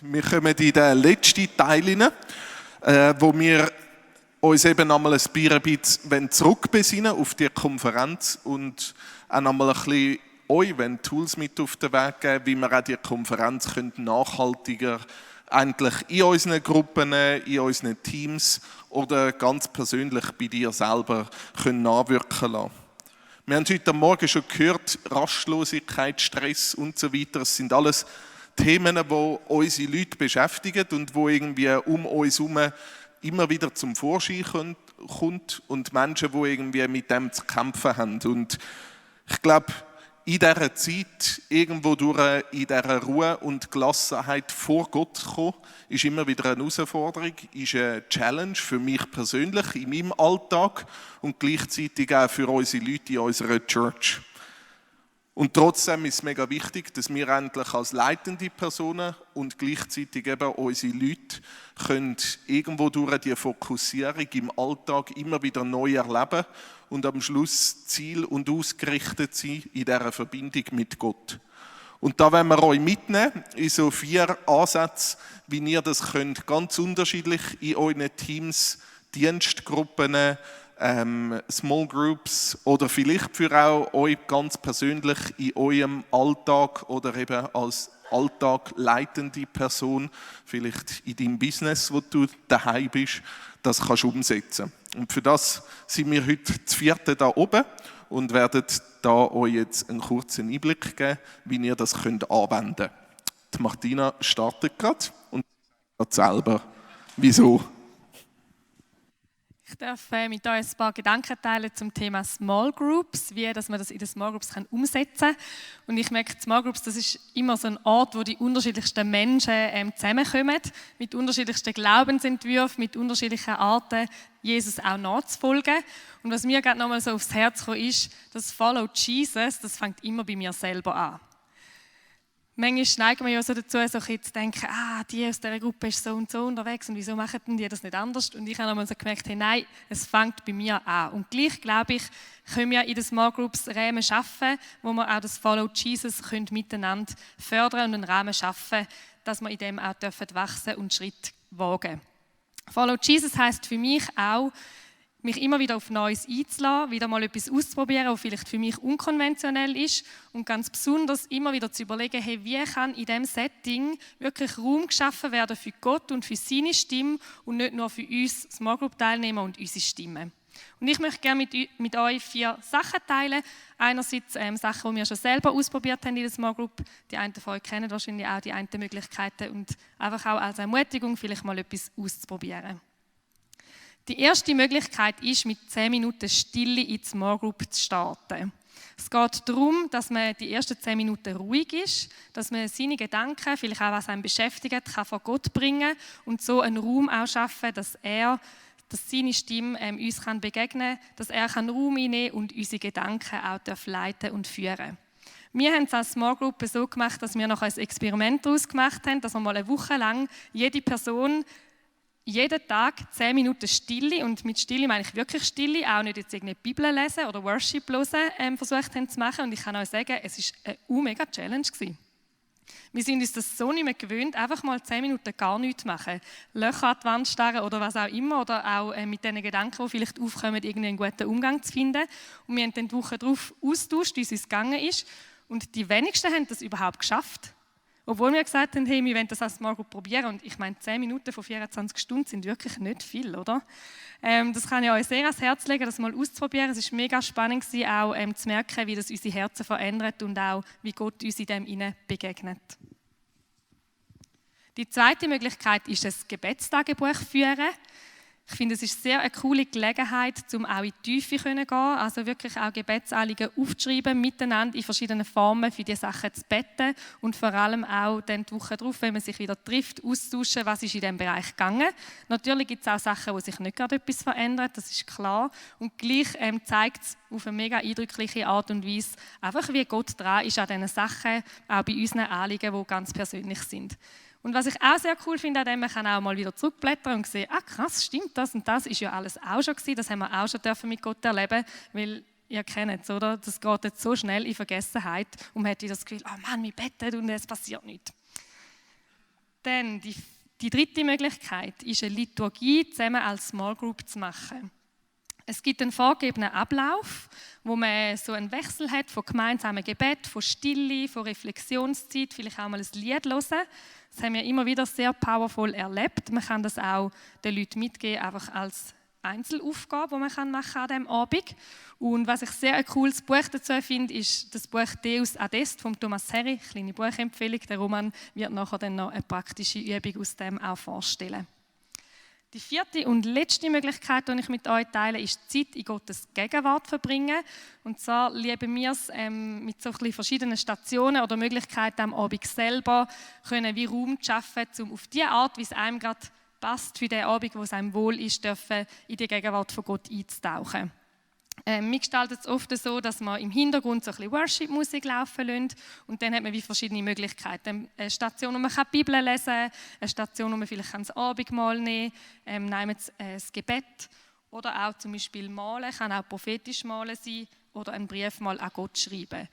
Wir kommen in den letzten Teil hinein, wo wir uns eben einmal ein bisschen zurückbesinnen auf die Konferenz und auch einmal ein bisschen euch Tools mit auf den Weg geben, wie wir auch die Konferenz nachhaltiger eigentlich in unseren Gruppen, in unseren Teams oder ganz persönlich bei dir selber nachwirken lassen. Wir haben heute Morgen schon gehört, Rastlosigkeit, Stress und so weiter. Das sind alles Themen, die unsere Leute beschäftigen und die irgendwie um uns herum immer wieder zum Vorschein kommt und Menschen, die irgendwie mit dem zu kämpfen haben. Und ich glaube, in dieser Zeit, irgendwo durch, in dieser Ruhe und Gelassenheit vor Gott zu kommen, ist immer wieder eine Herausforderung, ist eine Challenge für mich persönlich in meinem Alltag und gleichzeitig auch für unsere Leute in unserer Church. Und trotzdem ist es mega wichtig, dass wir endlich als leitende Personen und gleichzeitig eben unsere Leute können irgendwo durch die Fokussierung im Alltag immer wieder neu erleben und am Schluss Ziel und ausgerichtet sein in dieser Verbindung mit Gott. Und da wollen wir euch mitnehmen in so 4 Ansätze, wie ihr das könnt, ganz unterschiedlich in euren Teams, Dienstgruppen, Small Groups oder vielleicht für auch euch ganz persönlich in eurem Alltag oder eben als Alltag leitende Person, vielleicht in deinem Business, wo du daheim bist, das kannst du umsetzen. Und für das sind wir heute zu 4. da oben und werden da euch jetzt einen kurzen Einblick geben, wie ihr das könnt anwenden könnt. Die Martina startet gerade und sagt selber, wieso. Ich darf mit euch ein paar Gedanken teilen zum Thema Small Groups, wie dass man das in den Small Groups umsetzen kann. Und ich merke, Small Groups, das ist immer so ein Ort, wo die unterschiedlichsten Menschen zusammenkommen, mit unterschiedlichsten Glaubensentwürfen, mit unterschiedlichen Arten, Jesus auch nachzufolgen. Und was mir gerade nochmal so aufs Herz gekommen ist, das Follow Jesus, das fängt immer bei mir selber an. Manchmal neigen wir ja so dazu, so zu denken, die aus dieser Gruppe ist so und so unterwegs und wieso machen die das nicht anders? Und ich habe nochmal so gemerkt, hey, nein, es fängt bei mir an. Und gleich, glaube ich, können wir in den Small Groups Rahmen schaffen, wo wir auch das Follow Jesus können miteinander fördern und einen Rahmen schaffen, dass wir in dem auch wachsen und Schritt wagen. Follow Jesus heisst für mich auch, mich immer wieder auf Neues einzulassen, wieder mal etwas auszuprobieren, was vielleicht für mich unkonventionell ist und ganz besonders immer wieder zu überlegen, hey, wie kann in diesem Setting wirklich Raum geschaffen werden für Gott und für seine Stimme und nicht nur für uns Small Group Teilnehmer und unsere Stimme. Und ich möchte gerne mit euch 4 Sachen teilen. Einerseits Sachen, die wir schon selber ausprobiert haben in der Small Group. Die einen von euch kennen wahrscheinlich auch die einen Möglichkeiten und einfach auch als Ermutigung, vielleicht mal etwas auszuprobieren. Die erste Möglichkeit ist, mit 10 Minuten Stille in die Small Group zu starten. Es geht darum, dass man die ersten 10 Minuten ruhig ist, dass man seine Gedanken, vielleicht auch was einen beschäftigt, kann vor Gott bringen und so einen Raum auch schaffen, dass seine Stimme uns begegnen kann, dass er Raum einnehmen kann und unsere Gedanken auch leiten und führen. Wir haben es als Small Group so gemacht, dass wir noch ein Experiment daraus gemacht haben, dass wir mal eine Woche lang jede Person jeden Tag 10 Minuten Stille, und mit Stille meine ich wirklich Stille, auch nicht jetzt irgendeine Bibel lesen oder Worship hören, versucht haben zu machen. Und ich kann euch sagen, es war eine mega Challenge gewesen. Wir sind uns das so nicht mehr gewöhnt, einfach mal 10 Minuten gar nichts machen. Löcher an die Wand starren oder was auch immer, oder auch mit den Gedanken, die vielleicht aufkommen, irgendwie einen guten Umgang zu finden. Und wir haben dann die Woche darauf austauscht, wie es uns gegangen ist. Und die wenigsten haben das überhaupt geschafft. Obwohl wir gesagt haben, hey, wir wollen das als Small Group probieren. Und ich meine, 10 Minuten von 24 Stunden sind wirklich nicht viel, oder? Das kann ich euch sehr ans Herz legen, das mal auszuprobieren. Es war mega spannend, auch zu merken, wie das unsere Herzen verändert und auch, wie Gott uns in dem hinein begegnet. Die zweite Möglichkeit ist ein Gebetstagebuch führen. Ich finde, es ist sehr eine coole Gelegenheit, um auch in die Tiefe zu gehen, also wirklich auch Gebetsanliegen aufzuschreiben, miteinander in verschiedenen Formen für diese Sachen zu beten und vor allem auch dann die Woche darauf, wenn man sich wieder trifft, austauschen, was ist in diesem Bereich gegangen. Natürlich gibt es auch Sachen, wo sich nicht gerade etwas verändert, das ist klar. Und gleich zeigt es auf eine mega eindrückliche Art und Weise, einfach wie Gott dran ist an diesen Sachen, auch bei unseren Anliegen, die ganz persönlich sind. Und was ich auch sehr cool finde, an dem, man kann auch mal wieder zurückblättern und sehen, krass, stimmt das und das ist ja alles auch schon gewesen, das haben wir auch schon dürfen mit Gott erleben, weil ihr kennt es, oder? Das geht jetzt so schnell in Vergessenheit und man hat das Gefühl, oh Mann, wir beten und es passiert nichts. Dann die dritte Möglichkeit ist, eine Liturgie zusammen als Small Group zu machen. Es gibt einen vorgegebenen Ablauf, wo man so einen Wechsel hat von gemeinsamen Gebet, von Stille, von Reflexionszeit, vielleicht auch mal ein Lied hören. Das haben wir immer wieder sehr powerful erlebt. Man kann das auch den Leuten mitgeben, einfach als Einzelaufgabe, die man machen kann an diesem Abend. Und was ich sehr ein cooles Buch dazu finde, ist das Buch Deus Adest von Thomas Harry. Kleine Buchempfehlung. Der Roman wird nachher dann noch eine praktische Übung aus dem auch vorstellen. Die vierte und letzte Möglichkeit, die ich mit euch teile, ist die Zeit in Gottes Gegenwart verbringen. Und zwar lieben wir es mit so ein bisschen verschiedenen Stationen oder Möglichkeiten am Abend selber können wie Raum zu schaffen, um auf die Art, wie es einem gerade passt, für den Abend, wo es einem wohl ist, dürfen in die Gegenwart von Gott einzutauchen. Wir gestalten es oft so, dass wir im Hintergrund so ein bisschen Worship-Musik laufen lassen und dann hat man wie verschiedene Möglichkeiten. Eine Station, wo man die Bibel lesen kann, eine Station, wo man vielleicht das Abendmahl nehmen kann, das Gebet oder auch zum Beispiel malen, kann auch prophetisch malen sein oder einen Brief mal an Gott schreiben.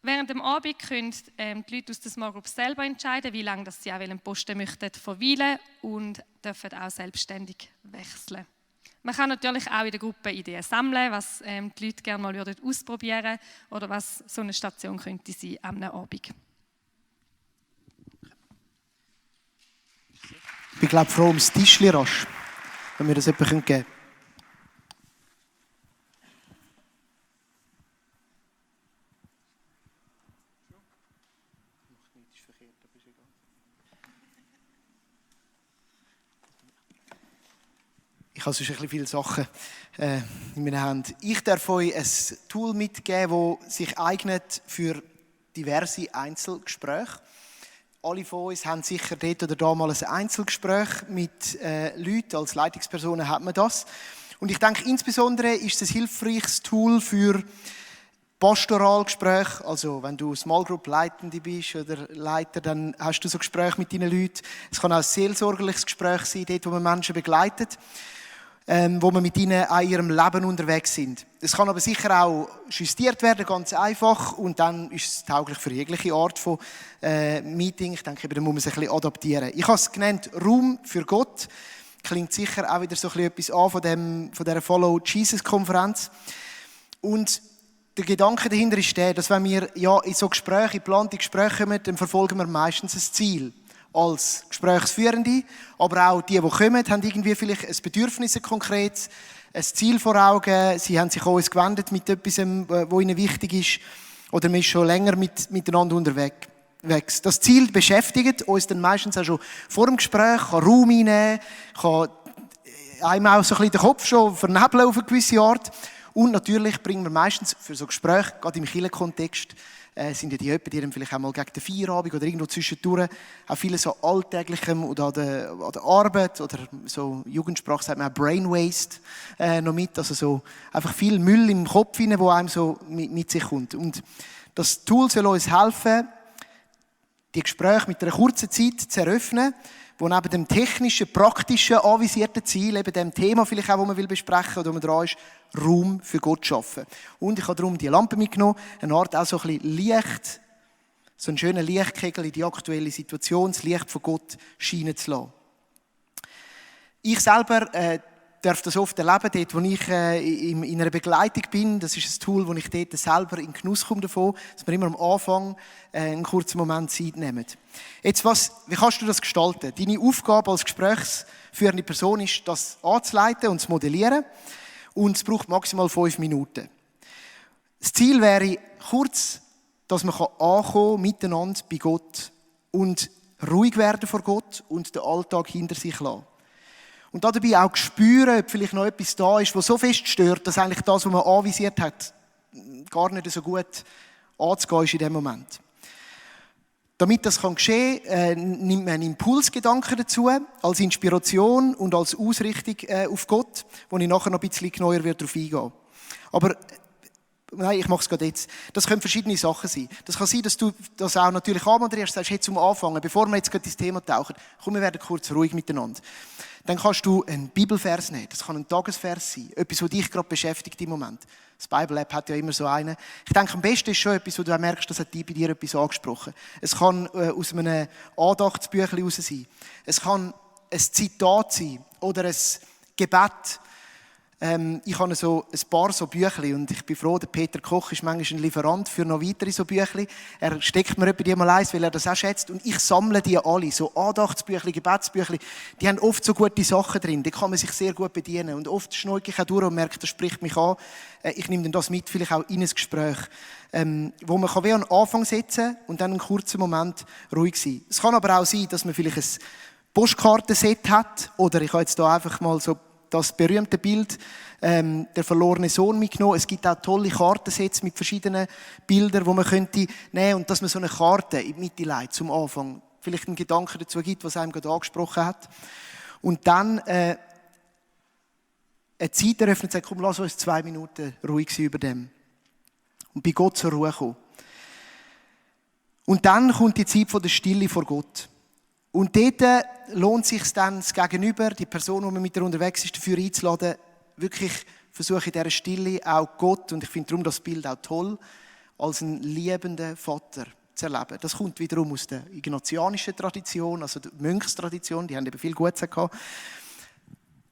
Während dem Abend können die Leute aus der Small Group selber entscheiden, wie lange sie auch Posten möchten verweilen und dürfen auch selbstständig wechseln. Man kann natürlich auch in der Gruppe Ideen sammeln, was die Leute gerne mal ausprobieren würden oder was so eine Station könnte sein am Abend. Ich bin, glaube froh ums Tischli rasch, wenn wir das jemandem geben können. Ich habe sonst ein bisschen viele Sachen in meiner Hand. Ich darf euch ein Tool mitgeben, das sich eignet für diverse Einzelgespräche. Alle von uns haben sicher dort oder da mal ein Einzelgespräch mit Leuten. Als Leitungspersonen hat man das. Und ich denke, insbesondere ist es ein hilfreiches Tool für Pastoralgespräche. Also wenn du Small Group Leitende bist oder Leiter, dann hast du so Gespräche mit deinen Leuten. Es kann auch ein seelsorgerliches Gespräch sein, dort, wo man Menschen begleitet, wo man mit ihnen an ihrem Leben unterwegs sind. Es kann aber sicher auch justiert werden, ganz einfach, und dann ist es tauglich für jegliche Art von Meeting. Ich denke, da muss man sich ein bisschen adaptieren. Ich habe es genannt Raum für Gott. Klingt sicher auch wieder so ein bisschen etwas an von dieser Follow-Jesus-Konferenz. Und der Gedanke dahinter ist der, dass wenn wir ja in so Gespräche, in geplante Gespräche kommen, dann verfolgen wir meistens ein Ziel. Als Gesprächsführende, aber auch die kommen, haben irgendwie vielleicht ein Bedürfnis, ein konkretes, ein Ziel vor Augen. Sie haben sich an uns gewendet mit etwas, was ihnen wichtig ist. Oder man ist schon länger miteinander unterwegs. Das Ziel beschäftigt uns dann meistens auch schon vor dem Gespräch, kann Raum einnehmen, kann einem auch so ein bisschen den Kopf schon vernebeln auf eine gewisse Art. Und natürlich bringen wir meistens für so Gespräche, gerade im Kirchenkontext, sind ja die dann vielleicht auch mal gegen den Feierabend oder irgendwo zwischendurch auch viele so Alltäglichem oder an der Arbeit oder so Jugendsprache sagt man auch Brain Waste noch mit, also so einfach viel Müll im Kopf rein, wo einem so mit sich kommt. Und das Tool soll uns helfen, die Gespräche mit einer kurzen Zeit zu eröffnen, wo neben dem technischen, praktischen, anvisierten Ziel, eben dem Thema vielleicht auch, das man besprechen will oder wo man dran ist, Raum für Gott schaffen. Und ich habe darum die Lampe mitgenommen, eine Art auch so ein bisschen Licht, so einen schönen Lichtkegel in die aktuelle Situation, das Licht von Gott scheinen zu lassen. Ich selber darf das oft erleben, dort, wo ich in einer Begleitung bin. Das ist ein Tool, wo ich dort selber in Genuss komme davon, dass wir immer am Anfang einen kurzen Moment Zeit nehmen. Jetzt, wie kannst du das gestalten? Deine Aufgabe als gesprächsführende Person ist, das anzuleiten und zu modellieren. Und es braucht maximal 5 Minuten. Das Ziel wäre kurz, dass man ankommen miteinander bei Gott und ruhig werden vor Gott und den Alltag hinter sich lassen. Und dabei auch spüren, ob vielleicht noch etwas da ist, was so fest stört, dass eigentlich das, was man anvisiert hat, gar nicht so gut anzugehen ist in dem Moment. Damit das geschehen kann, nimmt man einen Impulsgedanken dazu, als Inspiration und als Ausrichtung auf Gott, wo ich nachher noch ein bisschen genauer darauf eingehen. Aber nein, ich mache es gerade jetzt. Das können verschiedene Sachen sein. Das kann sein, dass du das auch natürlich anmoderierst, sagst, hey, zum Anfangen, bevor wir jetzt gerade ins Thema tauchen, komm, wir werden kurz ruhig miteinander. Dann kannst du einen Bibelvers nehmen. Das kann ein Tagesvers sein. Etwas, was dich gerade beschäftigt im Moment. Das Bible-App hat ja immer so einen. Ich denke, am besten ist schon etwas, wo du auch merkst, das hat bei dir etwas angesprochen. Es kann aus einem Andachtsbüchlein heraus sein. Es kann ein Zitat sein oder ein Gebet. Ich habe so ein paar so Büchlein und ich bin froh, der Peter Koch ist manchmal ein Lieferant für noch weitere so Büchlein. Er steckt mir etwa die mal eins, weil er das auch schätzt. Und ich sammle die alle, so Andachtsbüchlein, Gebetsbüchlein. Die haben oft so gute Sachen drin, die kann man sich sehr gut bedienen. Und oft schneide ich auch durch und merke, das spricht mich an. Ich nehme dann das mit, vielleicht auch in ein Gespräch, wo man wie an den Anfang setzen und dann einen kurzen Moment ruhig sein. Es kann aber auch sein, dass man vielleicht ein Postkartenset hat oder ich habe jetzt da einfach mal so das berühmte Bild, der verlorene Sohn mitgenommen. Es gibt auch tolle Kartensets mit verschiedenen Bildern, die man könnte nehmen und dass man so eine Karte in die Mitte legt, zum Anfang. Vielleicht einen Gedanken dazu gibt, was einem gerade angesprochen hat. Und dann eine Zeit eröffnet und sagt, komm, lass uns 2 Minuten ruhig sein über dem. Und bei Gott zur Ruhe kommen. Und dann kommt die Zeit von der Stille vor Gott. Und dort lohnt es sich dann, das Gegenüber, die Person, die man mit ihr unterwegs ist, dafür einzuladen, wirklich versuche in dieser Stille auch Gott, und ich finde darum das Bild auch toll, als einen liebenden Vater zu erleben. Das kommt wiederum aus der ignatianischen Tradition, also der Mönchstradition, die haben eben viel Gutes gehabt.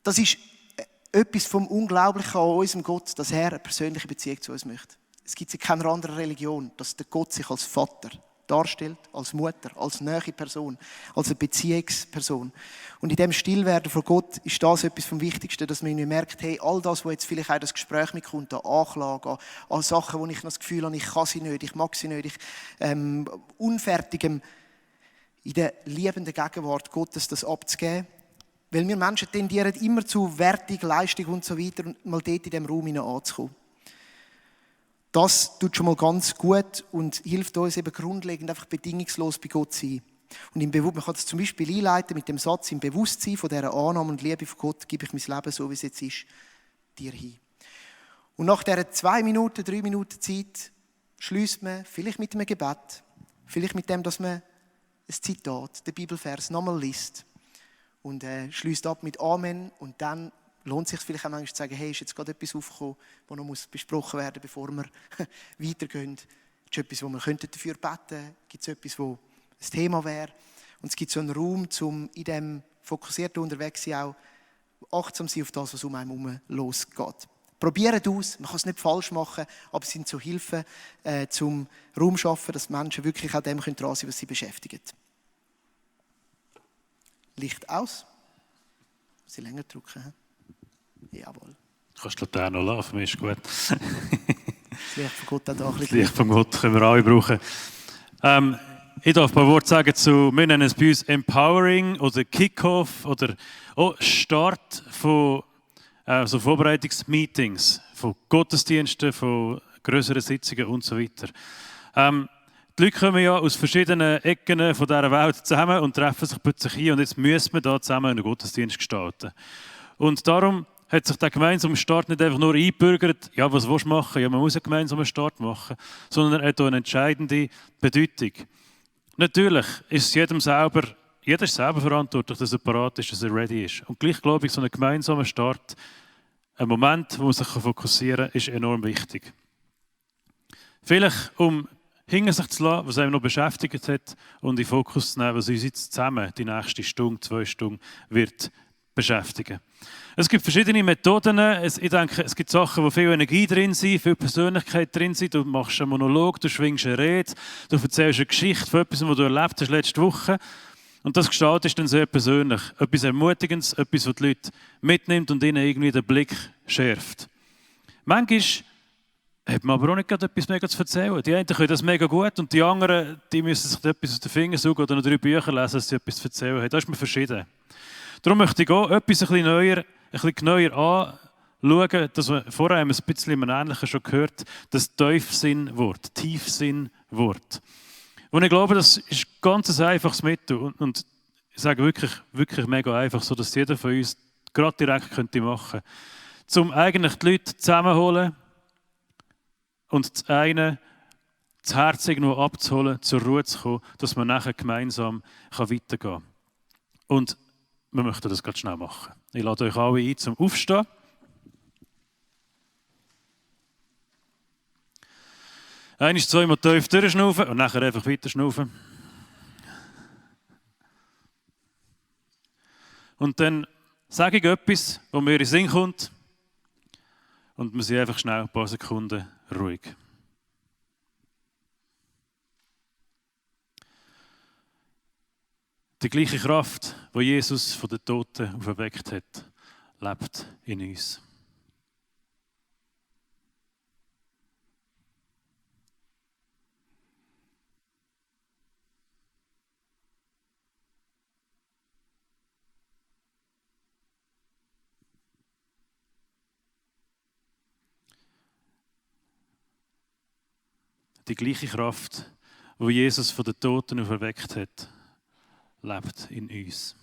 Das ist etwas vom Unglaublichen an unserem Gott, dass er eine persönliche Beziehung zu uns möchte. Es gibt in keiner anderen Religion, dass der Gott sich als Vater darstellt, als Mutter, als nahe Person, als eine Beziehungsperson. Und in dem Stillwerden vor Gott ist das etwas vom Wichtigsten, dass man merkt, hey, all das, wo jetzt vielleicht auch das Gespräch mitkommt, an Anklage, an Sachen, wo ich noch das Gefühl habe, ich kann sie nicht, ich mag sie nicht, Unfertigem, in der liebenden Gegenwart Gottes das abzugeben. Weil wir Menschen tendieren immer zu Wertung, Leistung und so weiter und mal dort in diesem Raum hinein anzukommen. Das tut schon mal ganz gut und hilft uns eben grundlegend einfach bedingungslos bei Gott zu sein. Und man kann das zum Beispiel einleiten mit dem Satz, im Bewusstsein von dieser Annahme und Liebe von Gott gebe ich mein Leben, so wie es jetzt ist, dir hin. Und nach dieser 2 Minuten, 3 Minuten Zeit schließt man vielleicht mit einem Gebet, vielleicht mit dem, dass man ein Zitat, den Bibelvers nochmal liest und schließt ab mit Amen und dann lohnt es sich vielleicht auch manchmal zu sagen, hey, ist jetzt gerade etwas aufgekommen, das noch besprochen werden muss, bevor wir weitergehen. Gibt es etwas, wo wir dafür beten könnten? Gibt es etwas, wo ein Thema wäre? Und es gibt so einen Raum, um in diesem fokussierten Unterwegssein auch achtsam zu sein auf das, was um einen herum losgeht. Probiert aus, man kann es nicht falsch machen, aber es sind so Hilfen zum Raum zu schaffen, dass Menschen wirklich auch dem dran sein können, was sie beschäftigt. Licht aus. Muss ich länger drücken? Jawohl. Du kannst die Laterne noch lassen, für mich ist gut. Das Licht von Gott auch da ein bisschen. Das Licht von Gott können wir alle brauchen. Ich darf ein paar Worte sagen zu, wir nennen es bei uns Empowering oder Kick-Off oder auch Start von so Vorbereitungsmeetings, von Gottesdiensten, von grösseren Sitzungen und so weiter. Die Leute kommen ja aus verschiedenen Ecken von dieser Welt zusammen und treffen sich plötzlich hier und jetzt müssen wir da zusammen einen Gottesdienst gestalten. Und darum hat sich der gemeinsame Start nicht einfach nur eingebürgert, ja, was willst du machen? Ja, man muss einen gemeinsamen Start machen, sondern er hat auch eine entscheidende Bedeutung. Natürlich ist es jeder ist selber verantwortlich, dass er parat ist, dass er ready ist. Und gleich glaube ich, so ein gemeinsamer Start, ein Moment, wo man sich fokussieren kann, ist enorm wichtig. Vielleicht, um hinter sich zu lassen, was einem noch beschäftigt hat, und in den Fokus zu nehmen, was uns jetzt zusammen die nächste Stunde, 2 Stunden wird beschäftigen. Es gibt verschiedene Methoden. Ich denke, es gibt Sachen, wo viel Energie drin sind, viel Persönlichkeit drin sind. Du machst einen Monolog, du schwingst eine Rede, du erzählst eine Geschichte von etwas, was du erlebt hast letzte Woche. Und das gestaltest dann sehr persönlich. Etwas Ermutigendes, etwas, was die Leute mitnimmt und ihnen irgendwie den Blick schärft. Manchmal hat man aber auch nicht gerade etwas mega zu erzählen. Die einen können das mega gut und die anderen, die müssen sich etwas aus den Fingern suchen oder noch 3 Bücher lesen, dass sie etwas zu erzählen haben. Da ist man verschieden. Darum möchte ich auch etwas ein bisschen genauer anschauen, dass wir vorher ein bisschen im Ähnlichen schon gehört, das Tiefsinnwort. Und ich glaube, das ist ein ganz einfaches Mittel und ich sage wirklich mega einfach, so dass jeder von uns gerade direkt machen könnte. Um eigentlich die Leute zusammenholen, und das eine das Herz irgendwo abzuholen, zur Ruhe zu kommen, dass man nachher gemeinsam weitergehen kann. Und wir möchten das ganz schnell machen. Ich lade euch alle ein zum Aufstehen. Einmal, zweimal tief durchschnaufen und nachher einfach weiter schnaufen. Und dann sage ich etwas, was mir in den Sinn kommt. Und wir sind einfach schnell ein paar Sekunden ruhig. Die gleiche Kraft, die Jesus von den Toten auferweckt hat, lebt in uns. Die gleiche Kraft, die Jesus von den Toten auferweckt hat, lebt in uns.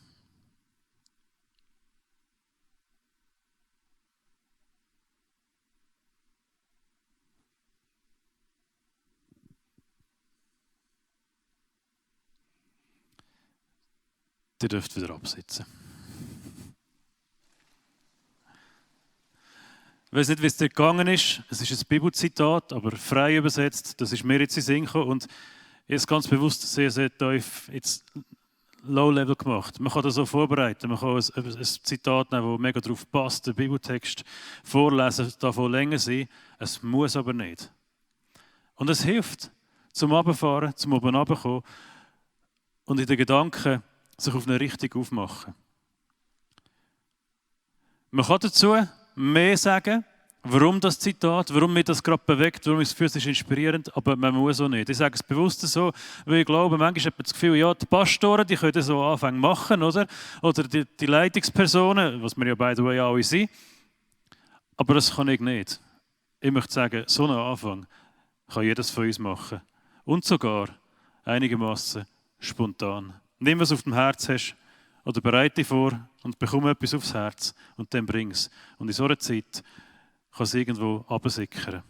Ihr dürft wieder absitzen. Ich weiß nicht, wie es dir gegangen ist. Es ist ein Bibelzitat, aber frei übersetzt. Das ist mir jetzt in den Sinn gekommen. Und ich habe ganz bewusst sehr, sehr tief jetzt Low-Level gemacht. Man kann das so vorbereiten. Man kann ein Zitat nehmen, das mega drauf passt, den Bibeltext vorlesen, darf auch länger sein. Es muss aber nicht. Und es hilft, zum Runterfahren, zum oben runterkommen und in den Gedanken sich auf eine Richtung aufmachen. Man kann dazu mehr sagen, warum das Zitat, warum mich das gerade bewegt, warum ich das Gefühl, es ist inspirierend, aber man muss auch nicht. Ich sage es bewusst so, weil ich glaube, manchmal hat man das Gefühl, ja, die Pastoren, die können so Anfänge machen, oder die Leitungspersonen, was wir ja by the way alle sind, aber das kann ich nicht. Ich möchte sagen, so einen Anfang kann jedes von uns machen und sogar einigermaßen spontan. Nimm, was auf dem Herz hast, oder bereite dich vor und bekomme etwas aufs Herz und dann bring es. Und in so einer Zeit kann es irgendwo absickern.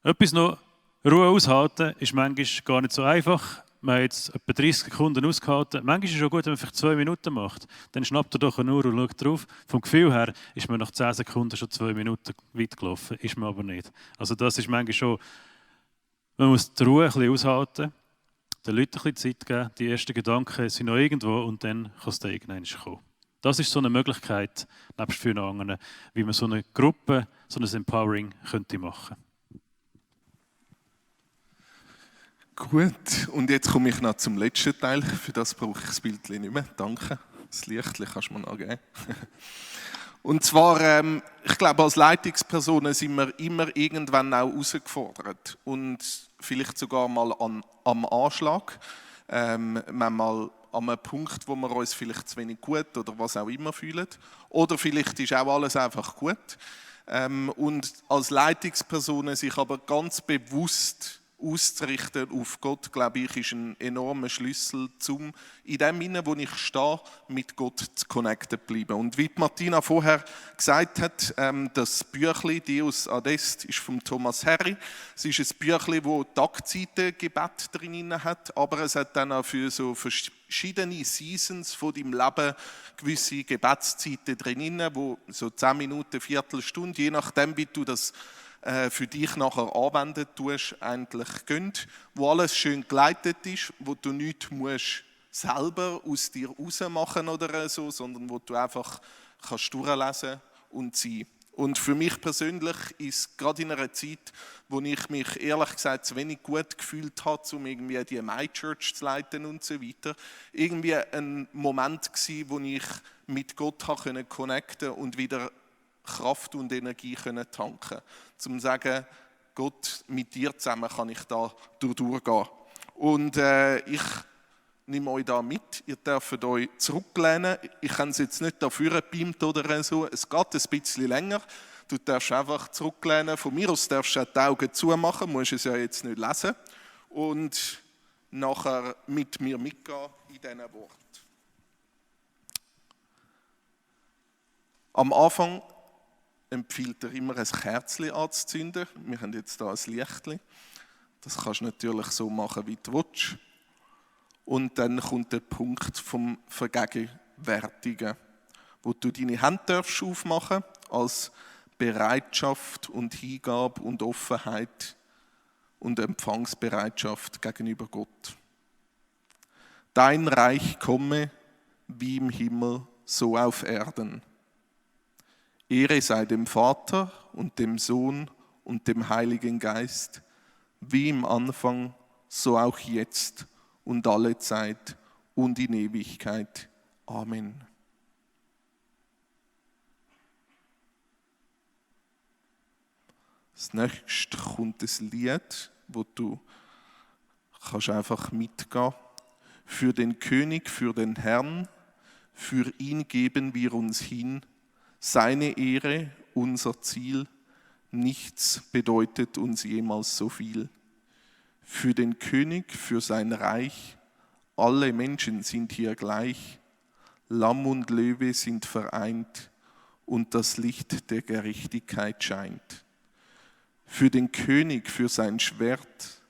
Etwas noch Ruhe aushalten ist manchmal gar nicht so einfach. Wir haben jetzt etwa 30 Sekunden ausgehalten. Manchmal ist es schon gut, wenn man vielleicht 2 Minuten macht. Dann schnappt er doch eine Uhr und schaut drauf. Vom Gefühl her ist man nach 10 Sekunden schon 2 Minuten weit gelaufen. Ist man aber nicht. Also das ist manchmal schon, man muss die Ruhe ein bisschen aushalten. Den Leuten ein bisschen Zeit geben, die ersten Gedanken sind noch irgendwo und dann kann es dann irgendwann kommen. Das ist so eine Möglichkeit, nebst vielen anderen, wie man so eine Gruppe, so ein Empowering könnte machen. Gut, und jetzt komme ich noch zum letzten Teil. Für das brauche ich das Bild nicht mehr. Danke. Das Licht kannst du mir noch geben. Und zwar, ich glaube, als Leitungspersonen sind wir immer irgendwann auch herausgefordert und vielleicht sogar mal am Anschlag, manchmal an einem Punkt, wo wir uns vielleicht zu wenig gut oder was auch immer fühlen. Oder vielleicht ist auch alles einfach gut. Und als Leitungspersonen sich aber ganz bewusst auszurichten auf Gott, glaube ich, ist ein enormer Schlüssel, um in dem Sinne, wo ich stehe, mit Gott zu connected bleiben. Und wie Martina vorher gesagt hat, das Büchlein «Deus Adest» ist von Thomas Harry. Es ist ein Büchlein, das Tagzeitengebet drin hat, aber es hat dann auch für so verschiedene Seasons von deinem Leben gewisse Gebetszeiten drin, wo so 10 Minuten, Viertelstunde, je nachdem, wie du das für dich nachher anwenden tust, eigentlich gehen, wo alles schön geleitet ist, wo du nichts musst selber aus dir rausmachen oder so, sondern wo du einfach kannst durchlesen und sein. Und für mich persönlich ist gerade in einer Zeit, wo ich mich ehrlich gesagt zu wenig gut gefühlt habe, um irgendwie die My Church zu leiten und so weiter, irgendwie ein Moment gewesen, wo ich mit Gott connecten und wieder Kraft und Energie tanken, um zu sagen, Gott, mit dir zusammen kann ich da durchgehen. Und ich nehme euch da mit, ihr dürft euch zurücklehnen. Ich habe es jetzt nicht dafür gepimpt oder so, es geht ein bisschen länger. Du darfst einfach zurücklehnen, von mir aus darfst du auch die Augen zumachen, musst es ja jetzt nicht lesen. Und nachher mit mir mitgehen in diesen Worten. Am Anfang empfiehlt er immer ein Kerzchen anzuzünden. Wir haben jetzt hier ein Lichtchen. Das kannst du natürlich so machen, wie du willst. Und dann kommt der Punkt vom Vergegenwärtigen, wo du deine Hände darfst aufmachen als Bereitschaft und Hingabe und Offenheit und Empfangsbereitschaft gegenüber Gott. Dein Reich komme, wie im Himmel, so auf Erden. Ehre sei dem Vater und dem Sohn und dem Heiligen Geist, wie im Anfang, so auch jetzt und alle Zeit und in Ewigkeit. Amen. Als nächstes kommt ein Lied, wo du kannst einfach mitgehen. Für den König, für den Herrn, für ihn geben wir uns hin. Seine Ehre, unser Ziel, nichts bedeutet uns jemals so viel. Für den König, für sein Reich, alle Menschen sind hier gleich. Lamm und Löwe sind vereint und das Licht der Gerechtigkeit scheint. Für den König, für sein Schwert,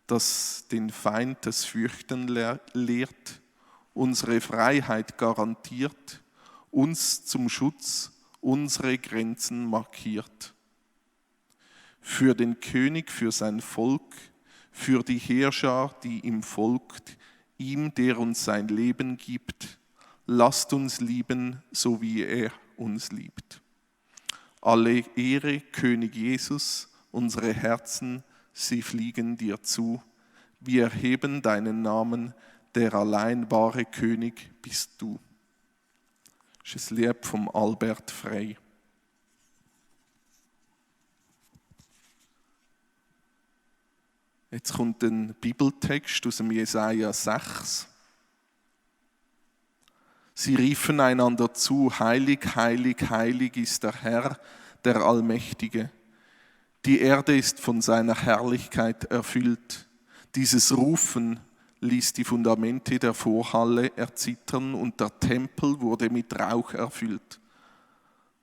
das den Feind das Fürchten lehrt, unsere Freiheit garantiert, uns zum Schutz unsere Grenzen markiert. Für den König, für sein Volk, für die Heerschar, die ihm folgt, ihm, der uns sein Leben gibt, lasst uns lieben, so wie er uns liebt. Alle Ehre, König Jesus, unsere Herzen, sie fliegen dir zu. Wir erheben deinen Namen, der allein wahre König bist du. Das ist ein Lied vom Albert Frey. Jetzt kommt ein Bibeltext aus dem Jesaja 6. Sie riefen einander zu, heilig, heilig, heilig ist der Herr, der Allmächtige. Die Erde ist von seiner Herrlichkeit erfüllt. Dieses Rufen ließ die Fundamente der Vorhalle erzittern und der Tempel wurde mit Rauch erfüllt.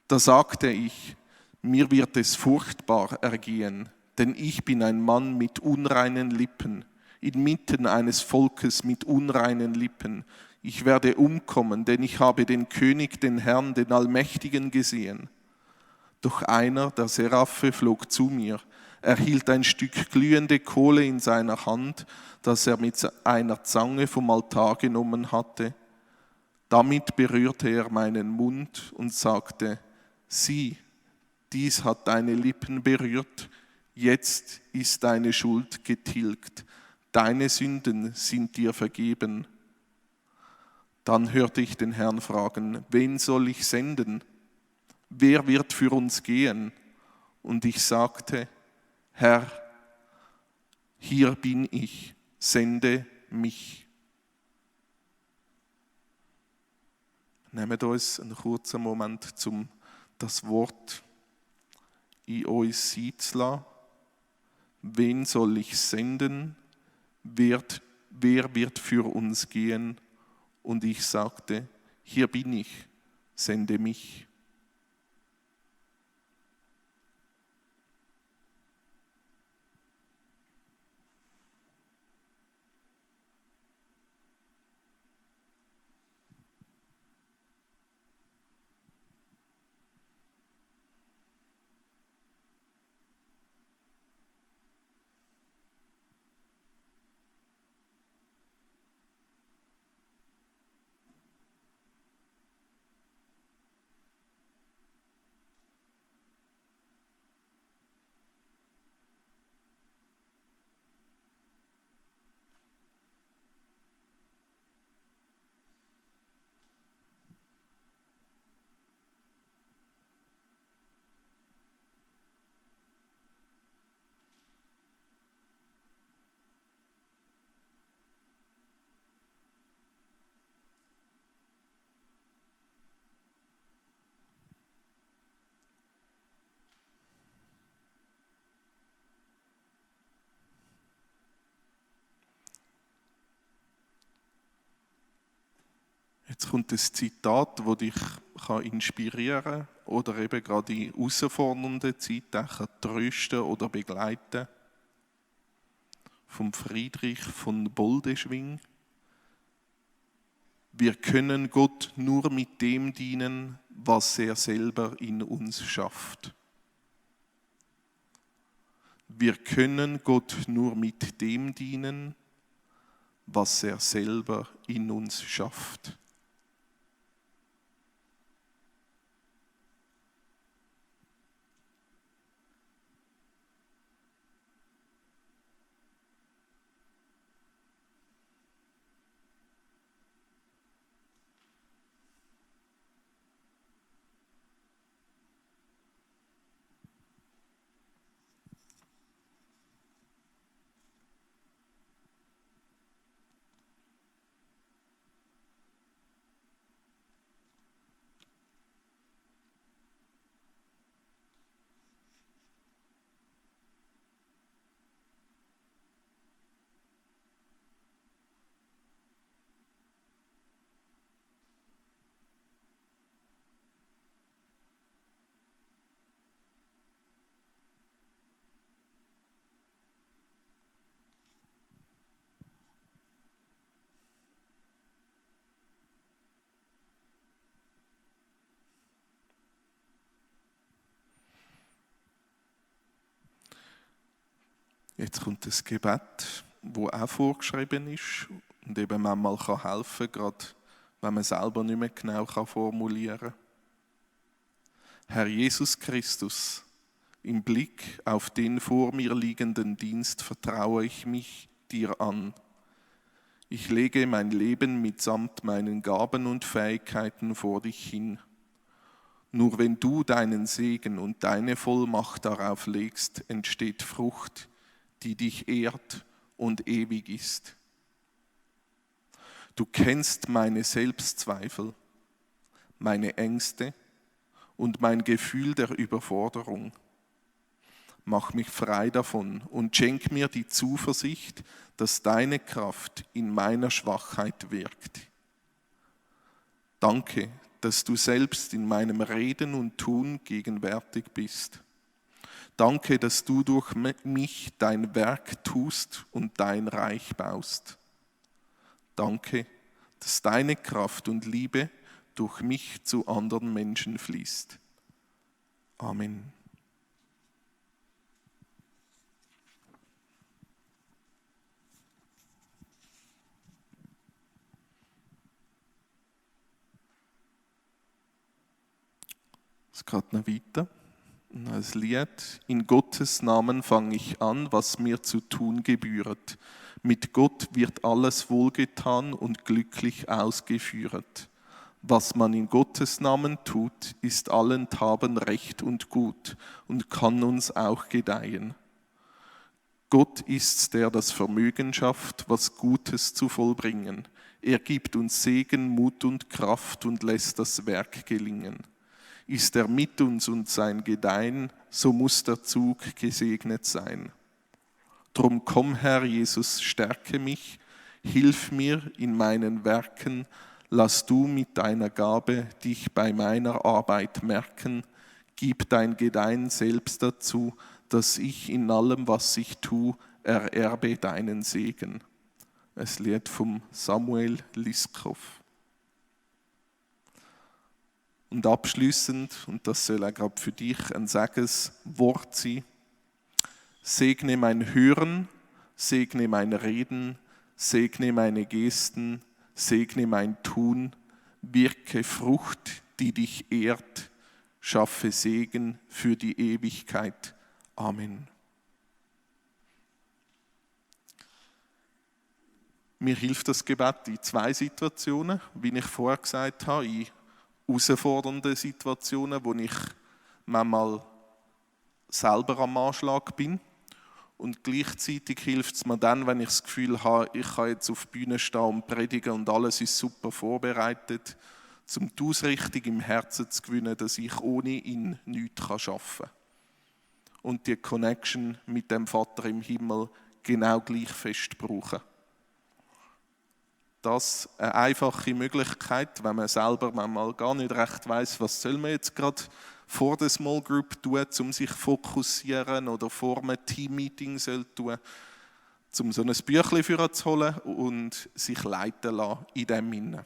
Da sagte ich, mir wird es furchtbar ergehen, denn ich bin ein Mann mit unreinen Lippen, inmitten eines Volkes mit unreinen Lippen. Ich werde umkommen, denn ich habe den König, den Herrn, den Allmächtigen gesehen. Doch einer, der Seraphe, flog zu mir. Er hielt ein Stück glühende Kohle in seiner Hand, das er mit einer Zange vom Altar genommen hatte. Damit berührte er meinen Mund und sagte, sieh, dies hat deine Lippen berührt, jetzt ist deine Schuld getilgt, deine Sünden sind dir vergeben. Dann hörte ich den Herrn fragen, wen soll ich senden? Wer wird für uns gehen? Und ich sagte, Herr, hier bin ich, sende mich. Nehmt uns einen kurzen Moment, um das Wort in uns sein zu lassen. Wen soll ich senden? Wer wird für uns gehen? Und ich sagte, hier bin ich, sende mich. Jetzt kommt ein Zitat, das dich inspirieren kann oder eben gerade in herausfordernden Zeiten auch trösten oder begleiten. Vom Friedrich von Boldeschwing. Wir können Gott nur mit dem dienen, was er selber in uns schafft. Wir können Gott nur mit dem dienen, was er selber in uns schafft. Jetzt kommt das Gebet, das auch vorgeschrieben ist und eben manchmal helfen kann, gerade wenn man selber nicht mehr genau formulieren kann. Herr Jesus Christus, im Blick auf den vor mir liegenden Dienst vertraue ich mich dir an. Ich lege mein Leben mitsamt meinen Gaben und Fähigkeiten vor dich hin. Nur wenn du deinen Segen und deine Vollmacht darauf legst, entsteht Frucht, die dich ehrt und ewig ist. Du kennst meine Selbstzweifel, meine Ängste und mein Gefühl der Überforderung. Mach mich frei davon und schenk mir die Zuversicht, dass deine Kraft in meiner Schwachheit wirkt. Danke, dass du selbst in meinem Reden und Tun gegenwärtig bist. Danke, dass du durch mich dein Werk tust und dein Reich baust. Danke, dass deine Kraft und Liebe durch mich zu anderen Menschen fließt. Amen. Es geht noch weiter. Das Lied: In Gottes Namen fange ich an, was mir zu tun gebühret. Mit Gott wird alles wohlgetan und glücklich ausgeführet. Was man in Gottes Namen tut, ist allenthalben recht und gut und kann uns auch gedeihen. Gott ist's, der das Vermögen schafft, was Gutes zu vollbringen. Er gibt uns Segen, Mut und Kraft und lässt das Werk gelingen. Ist er mit uns und sein Gedeihen, so muss der Zug gesegnet sein. Drum komm, Herr Jesus, stärke mich, hilf mir in meinen Werken, lass du mit deiner Gabe dich bei meiner Arbeit merken, gib dein Gedeihen selbst dazu, dass ich in allem, was ich tue, ererbe deinen Segen. Ein Lied vom Samuel Liskow. Und abschließend, und das soll auch gerade für dich ein Segenswort sein: Segne mein Hören, segne mein Reden, segne meine Gesten, segne mein Tun, wirke Frucht, die dich ehrt, schaffe Segen für die Ewigkeit. Amen. Mir hilft das Gebet in zwei Situationen, wie ich vorher gesagt habe, in herausfordernden Situationen, wo ich manchmal selber am Anschlag bin. Und gleichzeitig hilft es mir dann, wenn ich das Gefühl habe, ich kann jetzt auf die Bühne stehen und predigen und alles ist super vorbereitet, um die Ausrichtung im Herzen zu gewinnen, dass ich ohne ihn nichts schaffen kann. Und die Connection mit dem Vater im Himmel genau gleich fest brauchen. Das ist eine einfache Möglichkeit, wenn man selber manchmal gar nicht recht weiss, was soll man jetzt gerade vor der Small Group tun, um sich zu fokussieren oder vor einem Team-Meeting tun, um so ein Büchlein für zu holen und sich leiten lassen in dem Sinne.